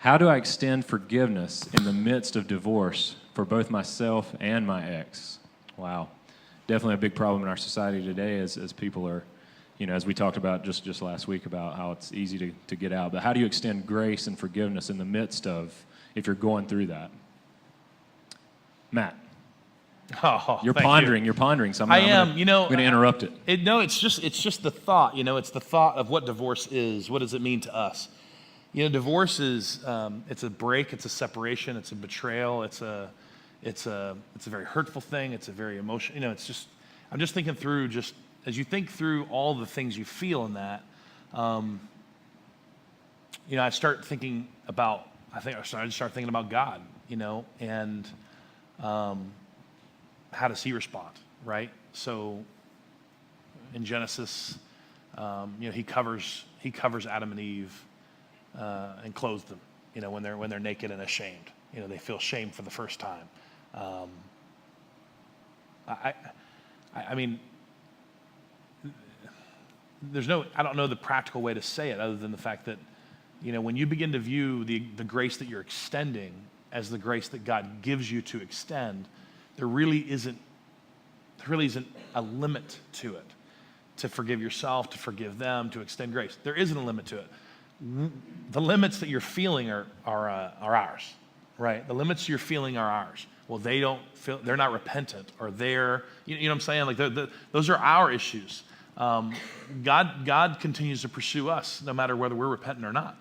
How do I extend forgiveness in the midst of divorce for both myself and my ex? Wow. Definitely a big problem in our society today as people are, as we talked about just last week about how it's easy to get out. But how do you extend grace and forgiveness in the midst of, if you're going through that? Matt. Oh, You're pondering something. I am. I'm going to interrupt it. It's just the thought. It's the thought of what divorce is. What does it mean to us? Divorce is it's a break. It's a separation. It's a betrayal. It's a very hurtful thing. It's a very emotional. I'm just thinking through. Just as you think through all the things you feel in that, I start thinking about. I just start thinking about God. And how does He respond, right? So in Genesis, He covers Adam and Eve and clothes them. When they're naked and ashamed, they feel shame for the first time. I mean, I don't know the practical way to say it other than the fact that, when you begin to view the grace that you're extending as the grace that God gives you to extend, there really isn't a limit to it. To forgive yourself, to forgive them, to extend grace. There isn't a limit to it. The limits that you're feeling are ours, right? The limits you're feeling are ours. Well, they're not repentant, or they're, you know what I'm saying? Like those are our issues. God continues to pursue us no matter whether we're repentant or not.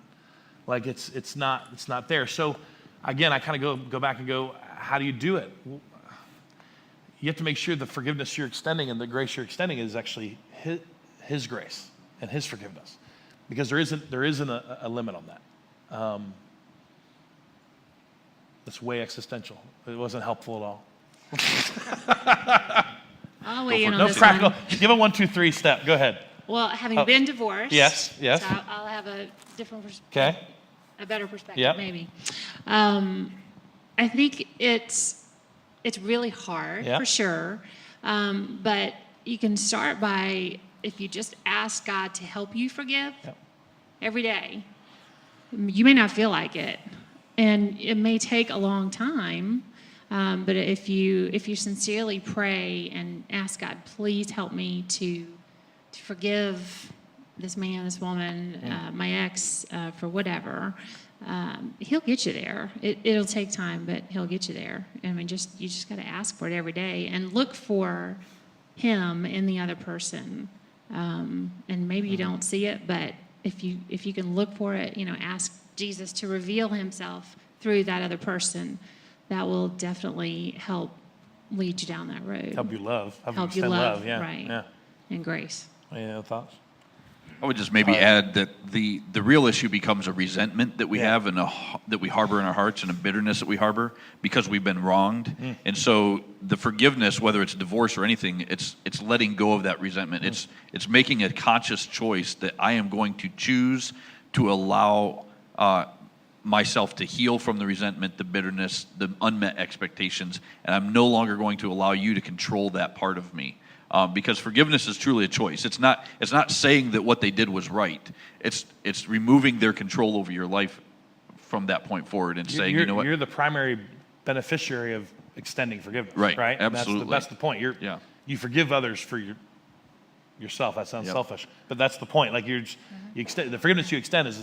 Like it's not there. So again, I kind of go back and go, how do you do it? You have to make sure the forgiveness you're extending and the grace you're extending is actually His grace and His forgiveness, because there isn't a limit on that. That's way existential. It wasn't helpful at all. I'll weigh in on No this practical. one. Give a 1, 2, 3 step. Go ahead. Well, having been divorced, Yes. so I'll have a different Okay. a better perspective, Yep. maybe. I think it's really hard, Yep. for sure, but you can start by, if you just ask God to help you forgive Yep. every day. You may not feel like it, and it may take a long time, but if you sincerely pray and ask God, please help me to forgive this man, this woman, my ex, for whatever, He'll get you there. It'll take time, but He'll get you there. I mean, you just got to ask for it every day and look for Him in the other person. And maybe you don't see it, but if you can look for it, ask Jesus to reveal Himself through that other person, that will definitely help lead you down that road. Help you love. Help you extend love, Yeah. right. Yeah. And grace. Any other thoughts? I would just maybe add that the real issue becomes a resentment that we Yeah. have and that we harbor in our hearts, and a bitterness that we harbor because we've been wronged. And so the forgiveness, whether it's divorce or anything, it's letting go of that resentment. It's making a conscious choice that I am going to choose to allow myself to heal from the resentment, the bitterness, the unmet expectations, and I'm no longer going to allow you to control that part of me. Because forgiveness is truly a choice. It's not saying that what they did was right. It's removing their control over your life from that point forward and saying, you know what? You're the primary beneficiary of extending forgiveness, Right, right? absolutely. That's the point. You forgive others for yourself. That sounds selfish, but that's the point. Like you extend the forgiveness you extend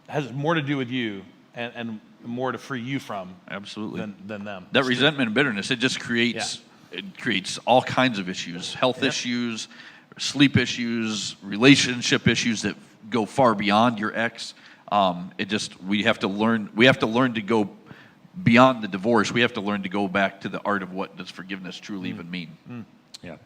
has more to do with you and more to free you from Absolutely. than them. That resentment and bitterness, it just creates all kinds of issues, health issues, sleep issues, relationship issues that go far beyond your ex. We have to learn to go beyond the divorce. We have to learn to go back to the art of what does forgiveness truly even mean. Yeah.